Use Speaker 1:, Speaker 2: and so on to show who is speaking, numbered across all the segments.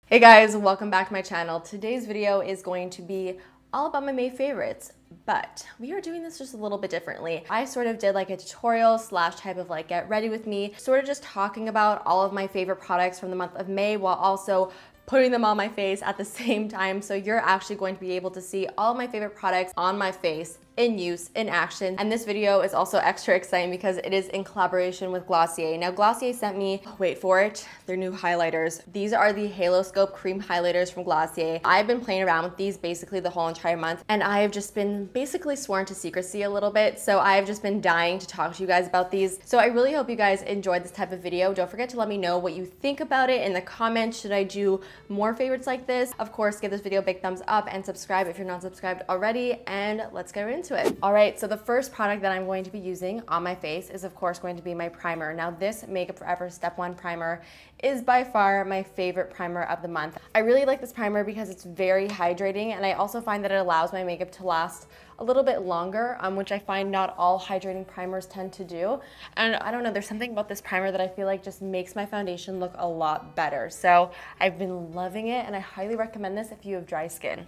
Speaker 1: Hey guys, welcome back to my channel. Today's video is going to be all about my May favorites, but we are doing this just a little bit differently. I sort of did like a tutorial slash type of like get ready with me, sort of just talking about all of my favorite products from the month of May while also putting them on my face at the same time. So you're actually going to be able to see all of my favorite products on my face in use, in action. And this video is also extra exciting because it is in collaboration with Glossier. Now Glossier sent me, wait for it, their new highlighters. These are the Haloscope cream highlighters from Glossier. I've been playing around with these basically the whole entire month, and I have just been basically sworn to secrecy a little bit. So I've just been dying to talk to you guys about these. So I really hope you guys enjoyed this type of video. Don't forget to let me know what you think about it in the comments. Should I do more favorites like this? Of course, give this video a big thumbs up and subscribe if you're not subscribed already, and let's get into it. All right, so the first product that I'm going to be using on my face is of course going to be my primer. Now this Makeup Forever Step 1 primer is by far my favorite primer of the month. I really like this primer because it's very hydrating, and I also find that it allows my makeup to last a little bit longer, which I find not all hydrating primers tend to do. And I don't know, there's something about this primer that I feel like just makes my foundation look a lot better. So I've been loving it, and I highly recommend this if you have dry skin.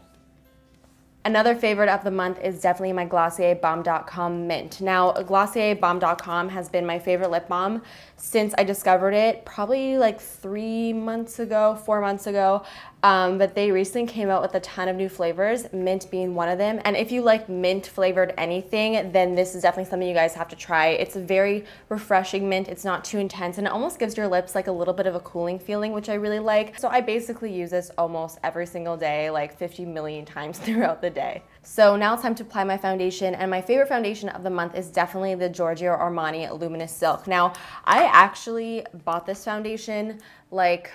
Speaker 1: Another favorite of the month is definitely my Glossier Balm.com Mint. Now, Glossier Balm.com has been my favorite lip balm since I discovered it, probably like 4 months ago. But they recently came out with a ton of new flavors, mint being one of them. And if you like mint flavored anything, then this is definitely something you guys have to try. It's a very refreshing mint. It's not too intense, and it almost gives your lips like a little bit of a cooling feeling, which I really like. So I basically use this almost every single day, like 50 million times throughout the day. So now it's time to apply my foundation, and my favorite foundation of the month is definitely the Giorgio Armani Luminous Silk. Now, I actually bought this foundation like,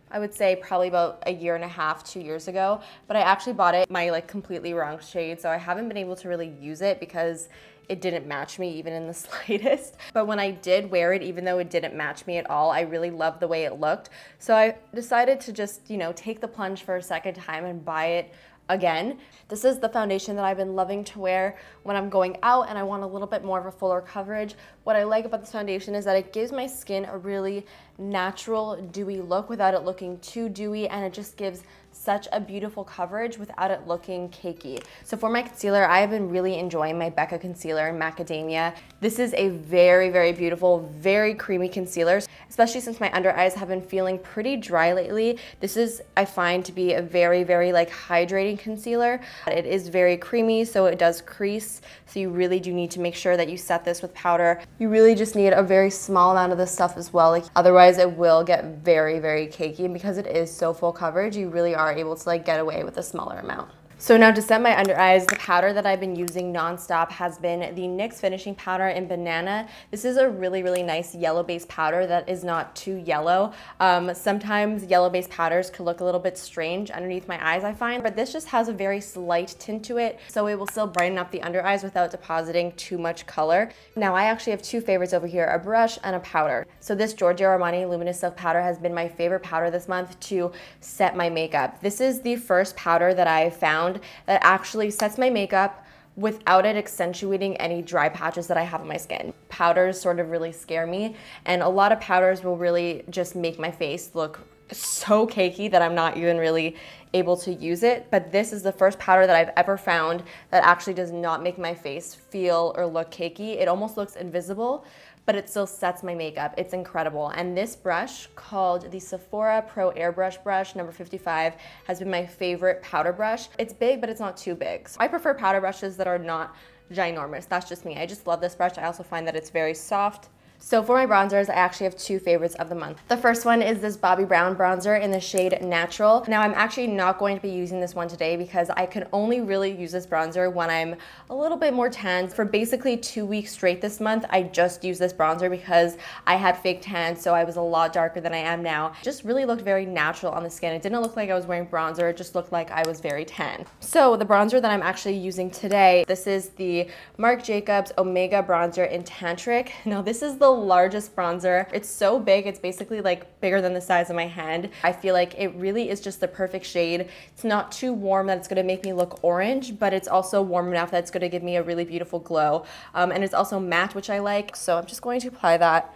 Speaker 1: I would say probably about 1.5 years, 2 years ago, but I actually bought it my like completely wrong shade, so I haven't been able to really use it because it didn't match me even in the slightest. But when I did wear it, even though it didn't match me at all, I really loved the way it looked. So I decided to just, you know, take the plunge for a second time and buy it again. This is the foundation that I've been loving to wear when I'm going out and I want a little bit more of a fuller coverage. What I like about this foundation is that it gives my skin a really natural, dewy look without it looking too dewy, and it just gives such a beautiful coverage without it looking cakey. So for my concealer, I have been really enjoying my BECCA concealer in Macadamia. This is a very, very beautiful, very creamy concealer, especially since my under eyes have been feeling pretty dry lately. This is, I find, to be a very, very like hydrating concealer. It is very creamy, so it does crease. So you really do need to make sure that you set this with powder. You really just need a very small amount of this stuff as well. Like, otherwise it will get very, very cakey, and because it is so full coverage, you really are able to like get away with a smaller amount. So now to set my under eyes, the powder that I've been using nonstop has been the NYX Finishing Powder in Banana. This is a really, really nice yellow-based powder that is not too yellow. Sometimes yellow-based powders could look a little bit strange underneath my eyes, I find, but this just has a very slight tint to it, so it will still brighten up the under eyes without depositing too much color. Now, I actually have two favorites over here, a brush and a powder. So this Giorgio Armani Luminous Silk powder has been my favorite powder this month to set my makeup. This is the first powder that I found that actually sets my makeup without it accentuating any dry patches that I have on my skin. Powders sort of really scare me, and a lot of powders will really just make my face look so cakey that I'm not even really able to use it. But this is the first powder that I've ever found that actually does not make my face feel or look cakey. It almost looks invisible, but it still sets my makeup. It's incredible. And this brush, called the SEPHORA Pro Airbrush Brush number 55, has been my favorite powder brush. It's big, but it's not too big. So I prefer powder brushes that are not ginormous. That's just me. I just love this brush. I also find that it's very soft. So for my bronzers, I actually have two favorites of the month. The first one is this Bobbi Brown bronzer in the shade Natural. Now, I'm actually not going to be using this one today because I can only really use this bronzer when I'm a little bit more tan. For basically 2 weeks straight this month, I just used this bronzer because I had fake tan, so I was a lot darker than I am now. It just really looked very natural on the skin. It didn't look like I was wearing bronzer, it just looked like I was very tan. So the bronzer that I'm actually using today, this is the Marc Jacobs Omega Bronzer in Tantric. Now, this is the largest bronzer. It's so big, it's basically like bigger than the size of my hand. I feel like it really is just the perfect shade. It's not too warm that it's gonna make me look orange, but it's also warm enough that it's gonna give me a really beautiful glow. And it's also matte, which I like. So I'm just going to apply that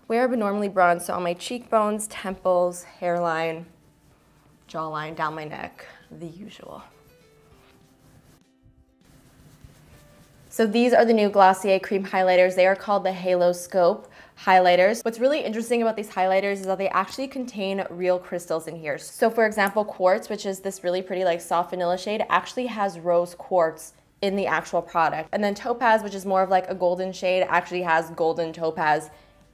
Speaker 1: where I would normally bronze, so on my cheekbones, temples, hairline, jawline, down my neck, the usual. So these are the new Glossier cream highlighters. They are called the Haloscope highlighters. What's really interesting about these highlighters is that they actually contain real crystals in here. So for example, quartz, which is this really pretty like soft vanilla shade, actually has rose quartz in the actual product. And then topaz, which is more of like a golden shade, actually has golden topaz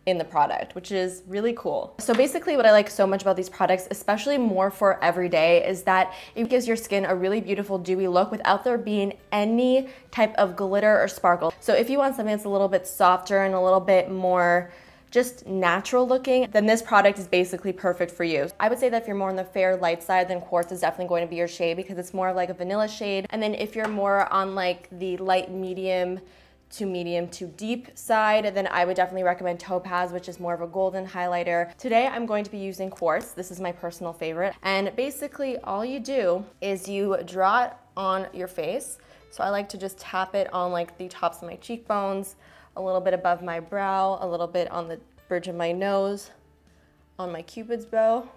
Speaker 1: in the product, which is really cool. So basically what I like so much about these products, especially more for everyday, is that it gives your skin a really beautiful dewy look without there being any type of glitter or sparkle. So if you want something that's a little bit softer and a little bit more just natural looking, then this product is basically perfect for you. I would say that if you're more on the fair light side, then quartz is definitely going to be your shade because it's more like a vanilla shade. And then if you're more on like the light medium to deep side, then I would definitely recommend topaz, which is more of a golden highlighter. Today I'm going to be using quartz. This is my personal favorite. And basically all you do is you draw it on your face. So I like to just tap it on like the tops of my cheekbones, a little bit above my brow, a little bit on the bridge of my nose, on my cupid's bow.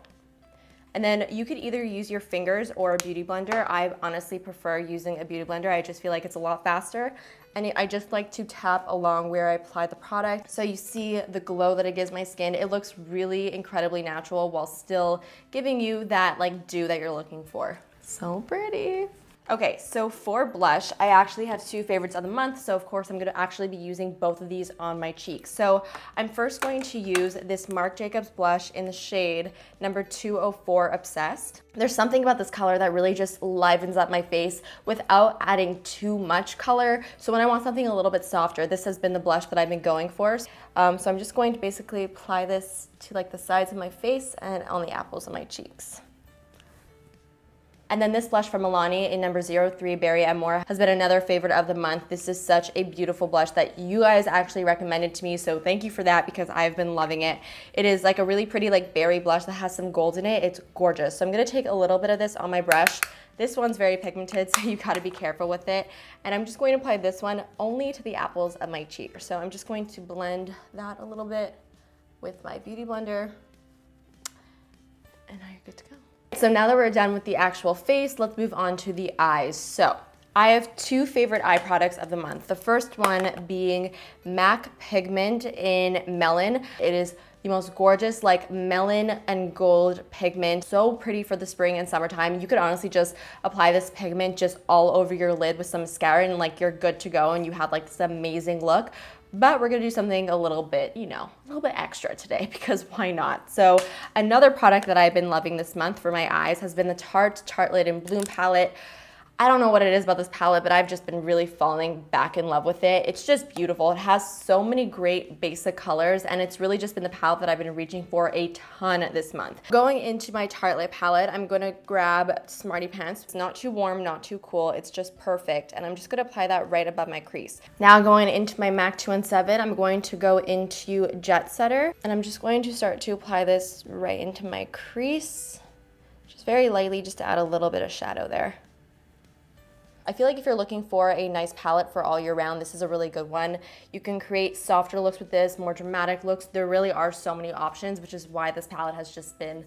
Speaker 1: And then you could either use your fingers or a beauty blender. I honestly prefer using a beauty blender. I just feel like it's a lot faster. And I just like to tap along where I apply the product. So you see the glow that it gives my skin. It looks really incredibly natural while still giving you that like dew that you're looking for. So pretty. Okay, so for blush, I actually have two favorites of the month, so of course I'm gonna actually be using both of these on my cheeks. So I'm first going to use this Marc Jacobs blush in the shade number 204 Obsessed. There's something about this color that really just livens up my face without adding too much color. So when I want something a little bit softer, this has been the blush that I've been going for. So I'm just going to basically apply this to like the sides of my face and on the apples of my cheeks. And then this blush from Milani in number 03 Berry Amore has been another favorite of the month. This is such a beautiful blush that you guys actually recommended to me, so thank you for that because I've been loving it. It is like a really pretty like berry blush that has some gold in it. It's gorgeous. So I'm gonna take a little bit of this on my brush. This one's very pigmented, so you gotta be careful with it. And I'm just going to apply this one only to the apples of my cheek. So I'm just going to blend that a little bit with my beauty blender. And now you're good to go. So now that we're done with the actual face, let's move on to the eyes. So I have two favorite eye products of the month. The first one being MAC Pigment in Melon. It is the most gorgeous like melon and gold pigment. So pretty for the spring and summertime. You could honestly just apply this pigment just all over your lid with some mascara and like you're good to go and you have like this amazing look. But we're gonna do something a little bit, you know, a little bit extra today because why not? So another product that I've been loving this month for my eyes has been the Tarte Lid in Bloom palette. I don't know what it is about this palette, but I've just been really falling back in love with it. It's just beautiful. It has so many great basic colors, and it's really just been the palette that I've been reaching for a ton this month. Going into my Tarte Lid palette, I'm gonna grab Smarty Pants. It's not too warm, not too cool. It's just perfect, and I'm just gonna apply that right above my crease. Now going into my MAC 217, I'm going to go into Jet Setter, and I'm just going to start to apply this right into my crease, just very lightly, just to add a little bit of shadow there. I feel like if you're looking for a nice palette for all year round, this is a really good one. You can create softer looks with this, more dramatic looks. There really are so many options, which is why this palette has just been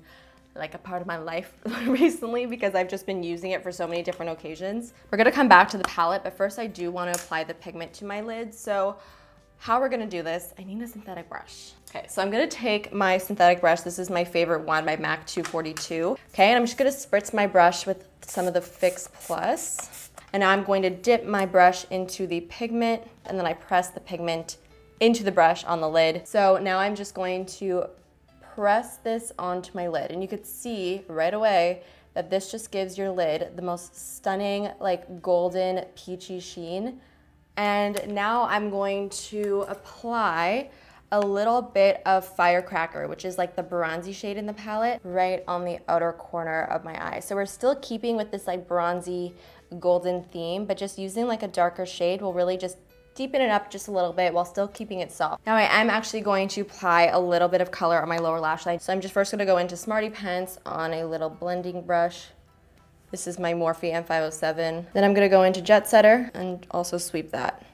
Speaker 1: like a part of my life recently because I've just been using it for so many different occasions. We're gonna come back to the palette, but first I do want to apply the pigment to my lid. So how we're gonna do this, I need a synthetic brush. Okay, so I'm gonna take my synthetic brush. This is my favorite one, my MAC 242. Okay, and I'm just gonna spritz my brush with some of the Fix Plus. And now I'm going to dip my brush into the pigment, and then I press the pigment into the brush on the lid. So now I'm just going to press this onto my lid, and you could see right away that this just gives your lid the most stunning, like golden peachy sheen. And now I'm going to apply a little bit of Firecracker, which is like the bronzy shade in the palette, right on the outer corner of my eye. So we're still keeping with this like bronzy golden theme, but just using like a darker shade will really just deepen it up just a little bit while still keeping it soft. Now I am actually going to apply a little bit of color on my lower lash line. So I'm just first gonna go into Smarty Pants on a little blending brush. This is my Morphe M507. Then I'm gonna go into Jet Setter and also sweep that.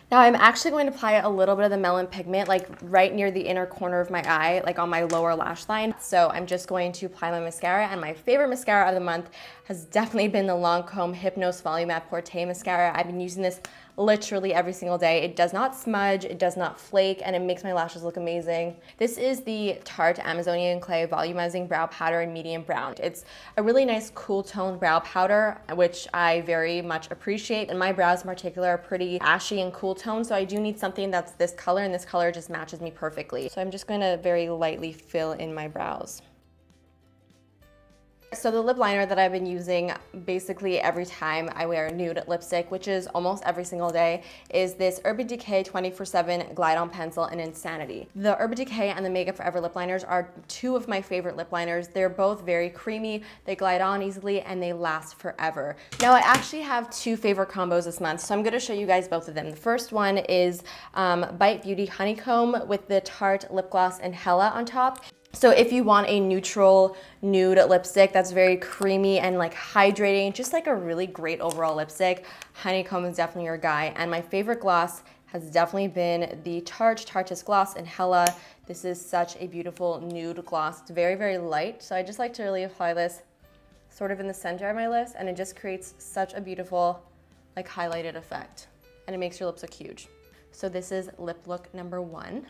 Speaker 1: Now I'm actually going to apply a little bit of the Melon pigment like right near the inner corner of my eye, like on my lower lash line. So I'm just going to apply my mascara, and my favorite mascara of the month has definitely been the LANCOME Hypnose Volume at Porte mascara. I've been using this literally every single day. It does not smudge, it does not flake, and it makes my lashes look amazing. This is the Tarte Amazonian Clay Volumizing Brow Powder in medium brown. It's a really nice cool toned brow powder, which I very much appreciate. And my brows in particular are pretty ashy and cool toned, so I do need something that's this color, and this color just matches me perfectly. So I'm just going to very lightly fill in my brows. So the lip liner that I've been using basically every time I wear a nude lipstick, which is almost every single day, is this Urban Decay 24/7 Glide On Pencil in Insanity. The Urban Decay and the Makeup Forever lip liners are two of my favorite lip liners. They're both very creamy, they glide on easily, and they last forever. Now I actually have two favorite combos this month, so I'm going to show you guys both of them. The first one is Bite Beauty Honeycomb with the Tarte lip gloss and Hella on top. So if you want a neutral nude lipstick that's very creamy and like hydrating, just like a really great overall lipstick, Honeycomb is definitely your guy. And my favorite gloss has definitely been the Tarte's Gloss in Hella. This is such a beautiful nude gloss. It's very, very light. So I just like to really apply this sort of in the center of my lips, and it just creates such a beautiful like highlighted effect. And it makes your lips look huge. So this is lip look number one.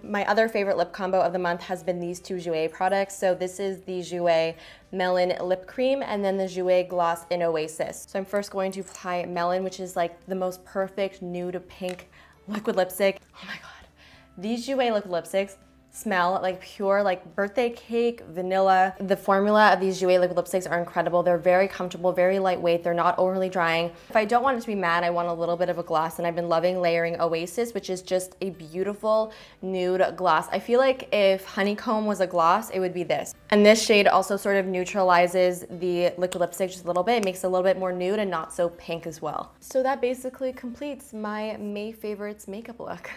Speaker 1: My other favorite lip combo of the month has been these two Jouer products. So this is the Jouer Melon Lip Cream and then the Jouer Gloss in Oasis. So I'm first going to apply Melon, which is like the most perfect nude pink liquid lipstick. Oh my God. These Jouer liquid lipsticks smell like pure like birthday cake, vanilla. The formula of these Jouer liquid lipsticks are incredible. They're very comfortable, very lightweight. They're not overly drying. If I don't want it to be matte, I want a little bit of a gloss, and I've been loving layering Oasis, which is just a beautiful nude gloss. I feel like if Honeycomb was a gloss, it would be this. And this shade also sort of neutralizes the liquid lipstick just a little bit. It makes it a little bit more nude and not so pink as well. So that basically completes my May favorites makeup look.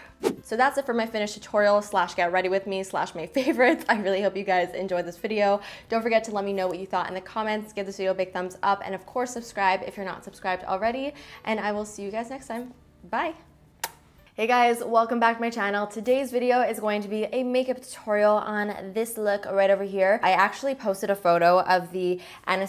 Speaker 1: So that's it for my finished tutorial slash get ready with me slash my favorites. I really hope you guys enjoyed this video. Don't forget to let me know what you thought in the comments. Give this video a big thumbs up, and of course subscribe if you're not subscribed already. And I will see you guys next time. Bye. Hey guys, welcome back to my channel. Today's video is going to be a makeup tutorial on this look right over here. I actually posted a photo of the